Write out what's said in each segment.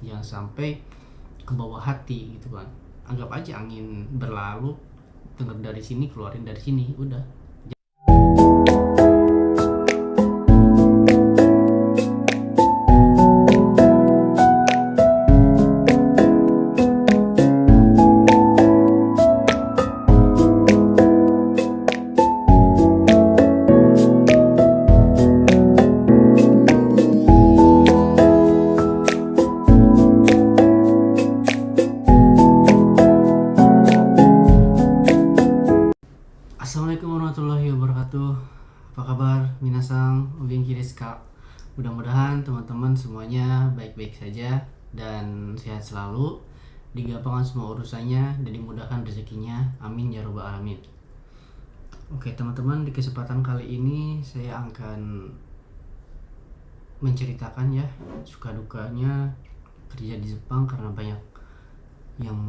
jangan sampai ke bawah hati gitu kan. Anggap aja angin berlalu, denger dari sini keluarin dari sini, udah. Assalamualaikum warahmatullahi wabarakatuh. Apa kabar minasang, o genki desu ka? Mudah-mudahan teman-teman semuanya baik-baik saja dan sehat selalu, digampangkan semua urusannya dan dimudahkan rezekinya. Amin ya robbal alamin. Oke teman-teman, di kesempatan kali ini saya akan menceritakan ya suka dukanya kerja di Jepang, karena banyak yang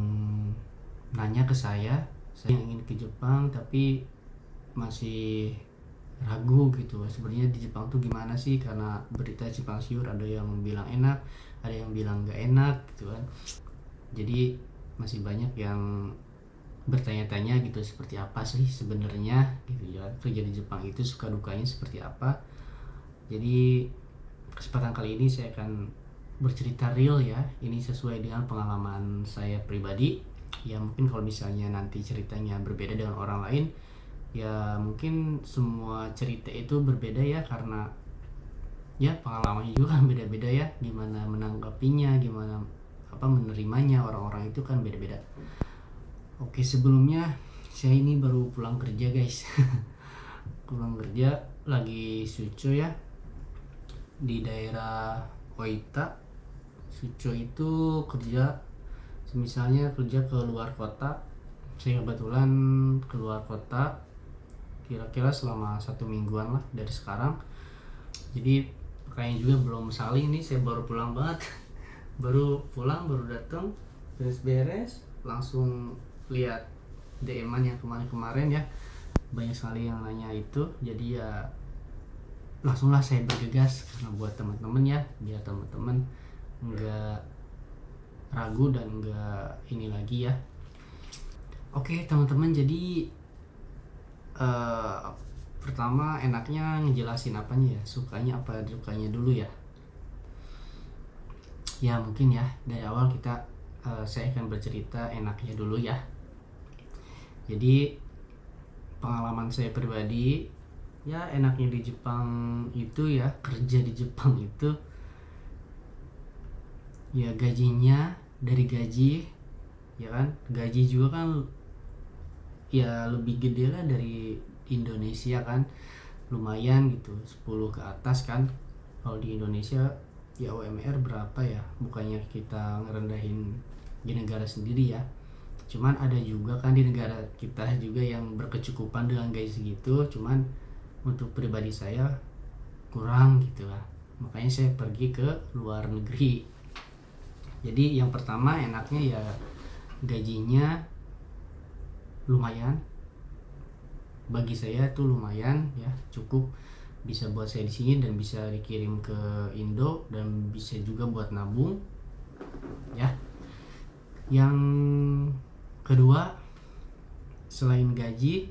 nanya ke saya yang ingin ke Jepang tapi masih ragu gitu sebenarnya di Jepang tuh gimana sih, karena berita Jepang siur ada yang bilang enak, ada yang bilang gak enak gitu kan. Jadi masih banyak yang bertanya-tanya gitu, seperti apa sih sebenarnya gitu ya kerja di Jepang itu, suka dukanya seperti apa. Jadi kesempatan kali ini saya akan bercerita real ya, ini sesuai dengan pengalaman saya pribadi. Ya mungkin kalau misalnya nanti ceritanya berbeda dengan orang lain, ya mungkin semua cerita itu berbeda ya, karena ya pengalamannya juga kan beda-beda ya, gimana menanggapinya, gimana menerimanya orang-orang itu kan beda-beda. Oke, sebelumnya saya ini baru pulang kerja guys. Pulang kerja lagi suco ya, di daerah Oita. Suco itu kerja, misalnya kerja ke luar kota. Saya kebetulan keluar kota kira-kira selama 1 mingguan lah dari sekarang. Jadi kayaknya juga belum saling nih, saya baru pulang banget. Baru pulang, baru datang, beres-beres, langsung lihat DM-an yang kemarin-kemarin ya, banyak sekali yang nanya itu. Jadi ya langsunglah saya bergegas, karena buat teman-teman ya, biar teman-teman nggak ragu dan nggak ini lagi ya. Oke teman-teman, jadi pertama enaknya ngejelasin apanya ya, sukanya apa dukanya dulu ya. Ya mungkin ya dari awal saya akan bercerita enaknya dulu ya. Jadi pengalaman saya pribadi ya, enaknya di Jepang itu ya, kerja di Jepang itu ya gajinya, dari gaji ya kan, gaji juga kan ya lebih gede lah dari Indonesia kan, lumayan gitu, 10 ke atas kan. Kalau di Indonesia ya UMR berapa ya, bukannya kita ngerendahin di negara sendiri ya, cuman ada juga kan di negara kita juga yang berkecukupan dengan gaji segitu, cuman untuk pribadi saya kurang gitu lah, makanya saya pergi ke luar negeri. Jadi yang pertama enaknya ya gajinya lumayan, bagi saya tuh lumayan ya, cukup bisa buat saya di sini dan bisa dikirim ke Indo dan bisa juga buat nabung ya. Yang kedua, selain gaji,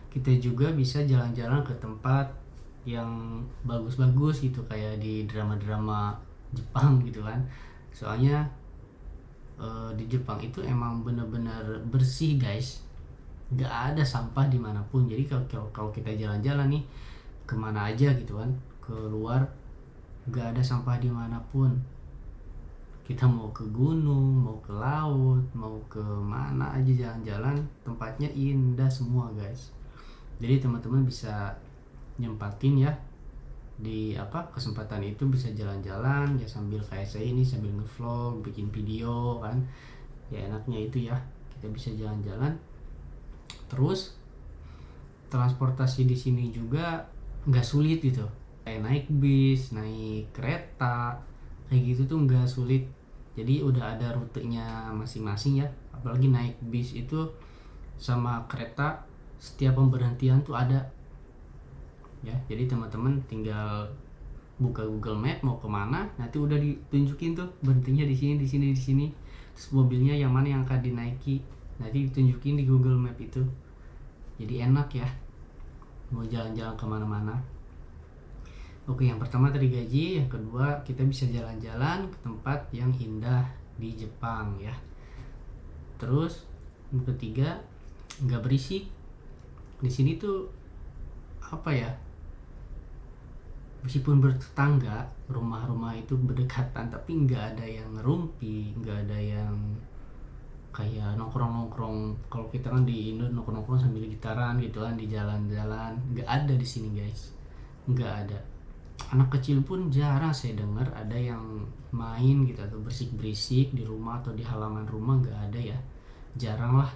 kita juga bisa jalan-jalan ke tempat yang bagus-bagus gitu, kayak di drama-drama Jepang gitu kan. Soalnya di Jepang itu emang benar-benar bersih guys, nggak ada sampah dimanapun. Jadi kalau kita jalan-jalan nih kemana aja gitu kan, ke luar, nggak ada sampah dimanapun. Kita mau ke gunung, mau ke laut, mau ke mana aja jalan-jalan, tempatnya indah semua guys. Jadi teman-teman bisa nyempatin ya di kesempatan itu, bisa jalan-jalan ya, sambil kayak saya ini sambil ngevlog, bikin video kan ya, enaknya itu ya, kita bisa jalan-jalan. Terus transportasi di sini juga nggak sulit gitu, kayak naik bis, naik kereta kayak gitu tuh nggak sulit. Jadi udah ada rutenya masing-masing ya, apalagi naik bis itu sama kereta, setiap pemberhentian tuh ada ya. Jadi teman-teman tinggal buka Google Map mau kemana, nanti udah ditunjukin tuh berhentinya di sini, di sini, di sini, terus mobilnya yang mana yang akan dinaiki, nanti ditunjukin di Google Map itu. Jadi enak ya mau jalan-jalan kemana-mana. Oke, yang pertama tadi gaji, yang kedua kita bisa jalan-jalan ke tempat yang indah di Jepang ya. Terus yang ketiga, nggak berisik. Di sini tuh apa ya, meskipun bertetangga, rumah-rumah itu berdekatan, tapi nggak ada yang ngerumpi, nggak ada yang kayak nongkrong-nongkrong. Kalau kita kan di Indo nongkrong-nongkrong sambil gitaran gitu kan di jalan-jalan, nggak ada di sini guys, nggak ada. Anak kecil pun jarang saya dengar ada yang main gitu atau berisik-berisik di rumah atau di halaman rumah, nggak ada ya, jarang lah.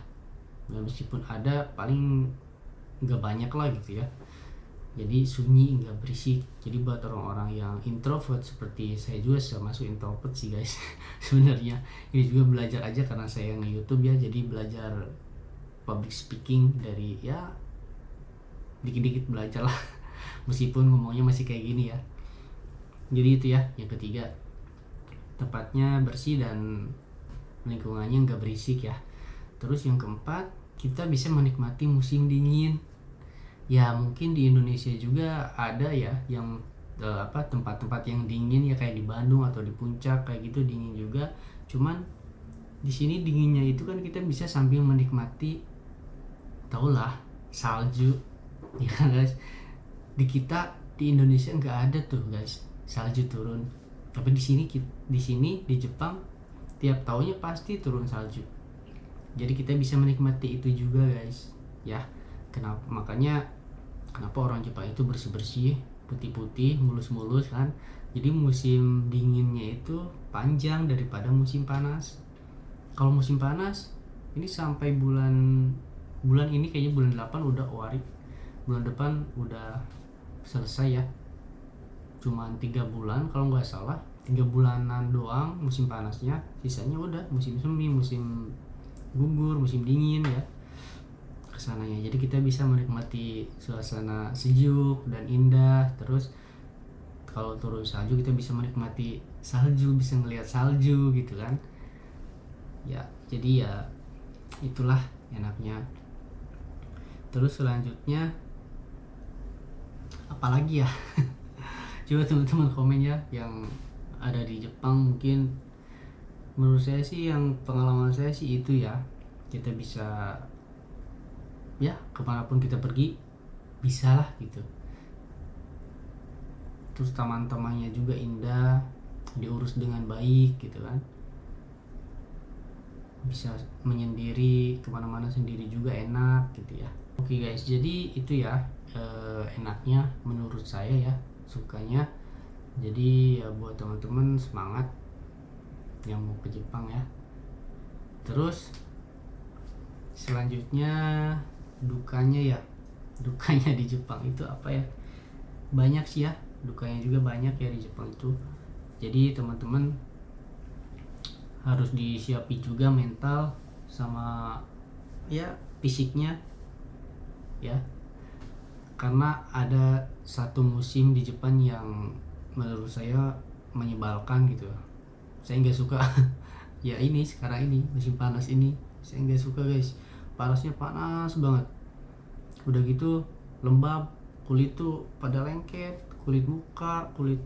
Ya, meskipun ada paling nggak banyak lah gitu ya. Jadi sunyi, nggak berisik. Jadi buat orang-orang yang introvert seperti saya juga, saya masuk introvert sih guys. Sebenarnya ini juga belajar aja karena saya nge-YouTube ya, jadi belajar public speaking dari ya dikit-dikit belajar lah. Meskipun ngomongnya masih kayak gini ya. Jadi itu ya yang ketiga, tempatnya bersih dan lingkungannya nggak berisik ya. Terus yang keempat, kita bisa menikmati musim dingin. Ya mungkin di Indonesia juga ada ya yang tempat-tempat yang dingin ya, kayak di Bandung atau di Puncak kayak gitu dingin juga. Cuman di sini dinginnya itu kan kita bisa sambil menikmati, tau lah, salju ya kan guys. Di kita di Indonesia nggak ada tuh guys salju turun, tapi di sini di Jepang tiap tahunnya pasti turun salju. Jadi kita bisa menikmati itu juga guys ya. Kenapa orang Jepang itu bersih-bersih, putih-putih, mulus-mulus kan. Jadi musim dinginnya itu panjang daripada musim panas. Kalau musim panas ini sampai bulan ini kayaknya bulan 8 udah wari. Bulan depan udah selesai ya. Cuman 3 bulan kalau nggak salah, 3 bulanan doang musim panasnya, sisanya udah musim semi, musim gugur, musim dingin ya kesananya. Jadi kita bisa menikmati suasana sejuk dan indah. Terus kalau turun salju kita bisa menikmati salju, bisa ngelihat salju gitu kan ya. Jadi ya itulah enaknya. Terus selanjutnya apalagi ya? Coba teman-teman komen ya yang ada di Jepang. Mungkin menurut saya sih, yang pengalaman saya sih itu ya, kita bisa ya kemanapun kita pergi bisa lah gitu. Terus taman-tamannya juga indah, diurus dengan baik gitu kan, bisa menyendiri kemana-mana sendiri juga enak gitu ya. Oke guys, jadi itu ya enaknya menurut saya ya, sukanya. Jadi ya buat teman-teman semangat yang mau ke Jepang ya. Terus selanjutnya dukanya di Jepang itu apa ya, banyak sih ya, dukanya juga banyak ya di Jepang itu. Jadi teman-teman harus disiapin juga mental sama ya fisiknya ya, karena ada satu musim di Jepang yang menurut saya menyebalkan gitu. Saya nggak suka ya ini sekarang ini musim panas ini, saya nggak suka guys. Panasnya panas banget, udah gitu lembab, kulit tuh pada lengket, kulit muka, kulit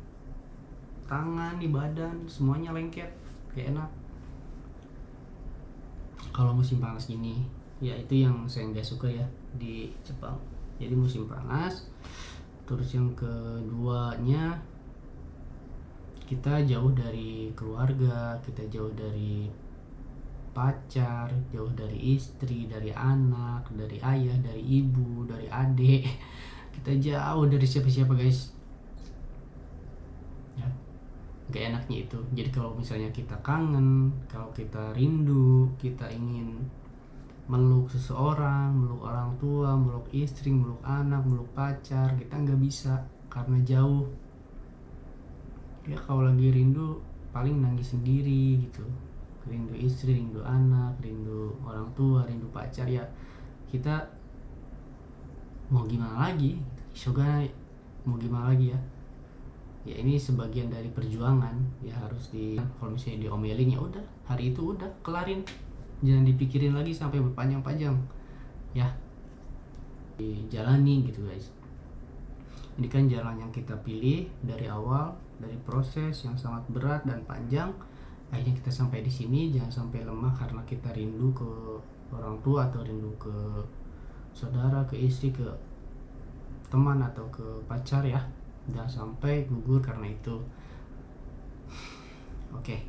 tangan, di badan semuanya lengket, gak enak kalau musim panas gini ya. Itu yang saya nggak suka ya di Jepang, jadi musim panas. Terus yang keduanya, kita jauh dari keluarga, kita jauh dari pacar, jauh dari istri, dari anak, dari ayah, dari ibu, dari adik. Kita jauh dari siapa-siapa guys ya, gak enaknya itu. Jadi kalau misalnya kita kangen, kalau kita rindu, kita ingin meluk seseorang, meluk orang tua, meluk istri, meluk anak, meluk pacar, kita nggak bisa karena jauh ya. Kalau lagi rindu paling nangis sendiri gitu, rindu istri, rindu anak, rindu orang tua, rindu pacar ya. Kita mau gimana lagi, Shoga mau gimana lagi ya. ya ini sebagian dari perjuangan ya, harus kalau misalnya diomelin ya udah, hari itu udah kelarin, jangan dipikirin lagi sampai berpanjang-panjang ya, dijalani gitu guys. Ini kan jalan yang kita pilih dari awal, dari proses yang sangat berat dan panjang, akhirnya kita sampai di sini. Jangan sampai lemah karena kita rindu ke orang tua atau rindu ke saudara, ke istri, ke teman atau ke pacar ya. Jangan sampai gugur karena itu. Oke,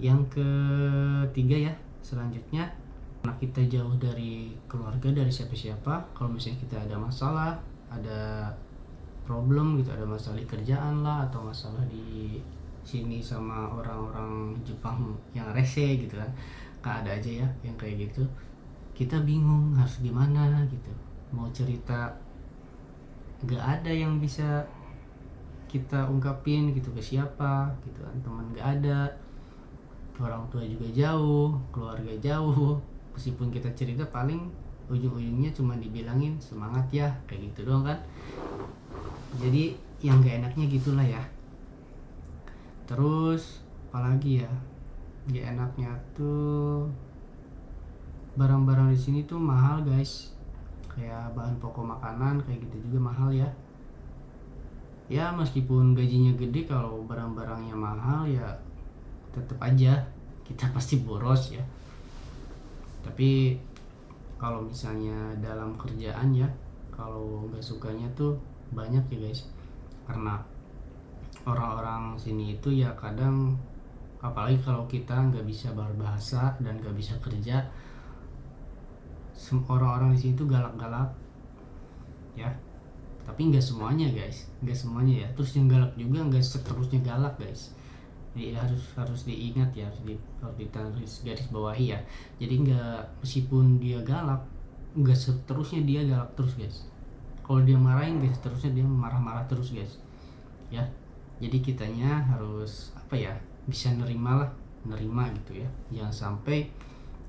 yang ketiga ya, selanjutnya, karena kita jauh dari keluarga, dari siapa-siapa, kalau misalnya kita ada masalah, ada problem gitu, ada masalah di kerjaan lah, atau masalah di sini sama orang-orang Jepang yang rese gitu kan ada aja ya yang kayak gitu, kita bingung harus gimana gitu, mau cerita gak ada yang bisa kita ungkapin gitu ke siapa gitu kan, teman gak ada, orang tua juga jauh, keluarga jauh, meskipun kita cerita paling ujung-ujungnya cuma dibilangin semangat ya, kayak gitu doang kan. Jadi yang gak enaknya gitulah ya. Terus apalagi ya, gak enaknya tuh barang-barang di sini tuh mahal guys, kayak bahan pokok makanan kayak gitu juga mahal ya. Ya meskipun gajinya gede, kalau barang-barangnya mahal ya tetap aja kita pasti boros ya. Tapi kalau misalnya dalam kerjaan ya, kalau nggak sukanya tuh banyak ya guys, karena orang-orang sini itu ya kadang, apalagi kalau kita nggak bisa berbahasa dan nggak bisa kerja, orang-orang di sini tuh galak-galak ya. Tapi nggak semuanya guys, nggak semuanya ya. Terus yang galak juga nggak seterusnya galak guys. Jadi harus diingat ya, harus ditaruh garis bawahi ya. Jadi nggak, meskipun dia galak, nggak seterusnya dia galak terus guys. Kalau dia marahin, nggak seterusnya dia marah-marah terus guys ya. Jadi kitanya harus apa ya, bisa nerima gitu ya, jangan sampai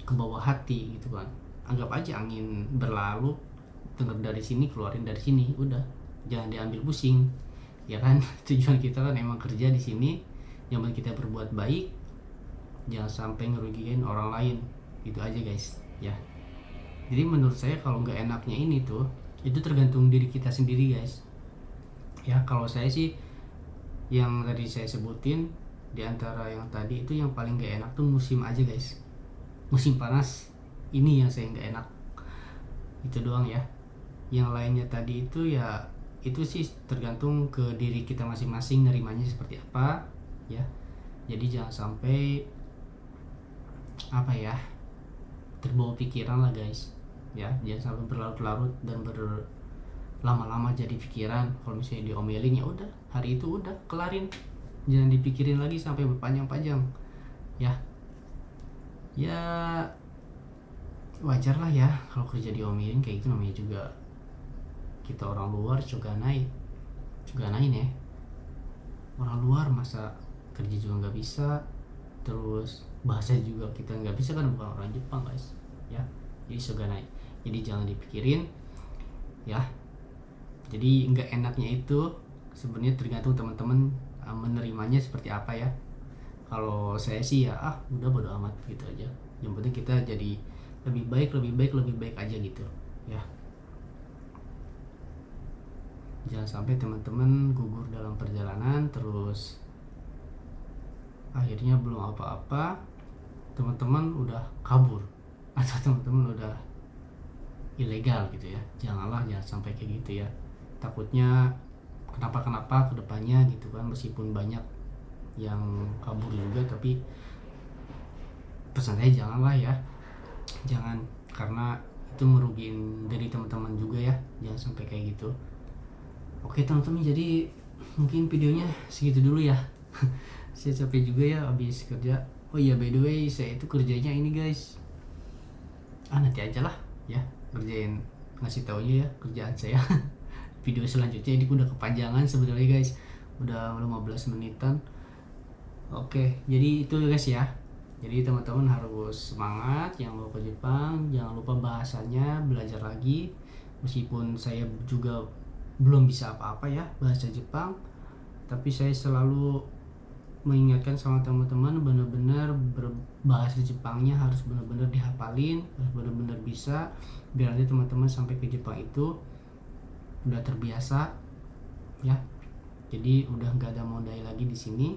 ke bawah hati gitu kan. Anggap aja angin berlalu, dengar dari sini keluarin dari sini, udah, jangan diambil pusing ya kan. Tujuan kita kan emang kerja di sini, yang penting kita berbuat baik, jangan sampai ngerugiin orang lain, itu aja guys ya. Jadi menurut saya kalau nggak enaknya ini tuh, itu tergantung diri kita sendiri guys ya. Kalau saya sih yang tadi saya sebutin, di antara yang tadi itu yang paling nggak enak tuh musim aja guys, musim panas ini yang saya nggak enak, itu doang ya. Yang lainnya tadi itu ya, itu sih tergantung ke diri kita masing-masing nerimanya seperti apa ya. Jadi jangan sampai apa ya, terbawa pikiran lah guys ya. Jangan sampai berlarut-larut dan berlama-lama jadi pikiran. Kalau misalnya diomelin ya udah, hari itu udah kelarin, jangan dipikirin lagi sampai berpanjang-panjang ya. Ya wajar lah ya kalau kerja diomelin kayak gitu, namanya juga kita orang luar juga naik ya. Orang luar masa kerja juga nggak bisa, terus bahasa juga kita nggak bisa kan, bukan orang Jepang guys ya. Jadi shoganai, jadi jangan dipikirin ya. Jadi nggak enaknya itu sebenarnya tergantung teman-teman menerimanya seperti apa ya. Kalau saya sih ya udah bodo amat gitu aja, yang penting kita jadi lebih baik aja gitu ya. Jangan sampai teman-teman gugur dalam perjalanan, terus akhirnya belum apa-apa teman-teman udah kabur atau teman-teman udah ilegal gitu ya. Jangan sampai kayak gitu ya, takutnya kenapa kedepannya gitu kan. Meskipun banyak yang kabur juga, tapi pesan saya janganlah ya, jangan, karena itu merugiin dari teman-teman juga ya. Jangan sampai kayak gitu. Oke teman-teman, jadi mungkin videonya segitu dulu ya. Saya capek juga ya habis kerja. Oh iya, by the way, saya itu kerjanya ini guys, nanti aja lah ya, kerjain, ngasih taunya ya kerjaan saya. Video selanjutnya ini udah kepanjangan sebenarnya guys, udah 15 menitan. Oke, jadi itu guys ya. Jadi teman-teman harus semangat yang mau ke Jepang, jangan lupa bahasanya, belajar lagi. Meskipun saya juga belum bisa apa-apa ya bahasa Jepang, tapi saya selalu mengingatkan sama teman-teman benar-benar berbahasa Jepangnya harus benar-benar dihafalin, harus benar-benar bisa, biar nanti teman-teman sampai ke Jepang itu udah terbiasa ya. Jadi udah nggak ada modal lagi di sini.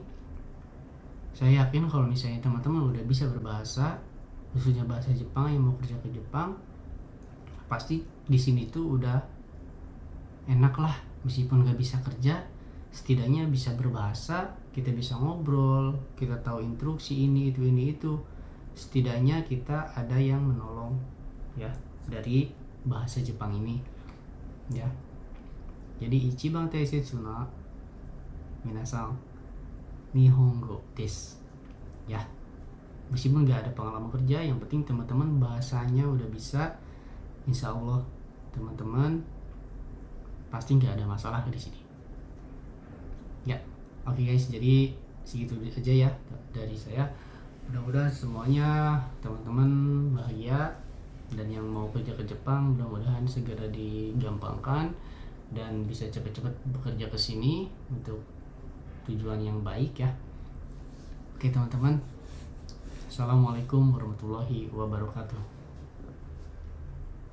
Saya yakin kalau misalnya teman-teman udah bisa berbahasa, khususnya bahasa Jepang, yang mau kerja ke Jepang, pasti di sini tuh udah enak lah. Meskipun nggak bisa kerja, setidaknya bisa berbahasa, kita bisa ngobrol, kita tahu instruksi ini itu, setidaknya kita ada yang menolong ya dari bahasa Jepang ini ya. Jadi ichiban teisetsu na minasan nihongo desu ya. Meskipun nggak ada pengalaman kerja, yang penting teman-teman bahasanya udah bisa, insya Allah teman-teman pasti nggak ada masalah di sini ya. Oke guys, jadi segitu aja ya dari saya. Mudah-mudahan semuanya teman-teman bahagia, dan yang mau kerja ke Jepang mudah-mudahan segera digampangkan dan bisa cepat-cepat bekerja ke sini untuk tujuan yang baik ya. Oke teman-teman, assalamualaikum warahmatullahi wabarakatuh.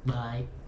Bye.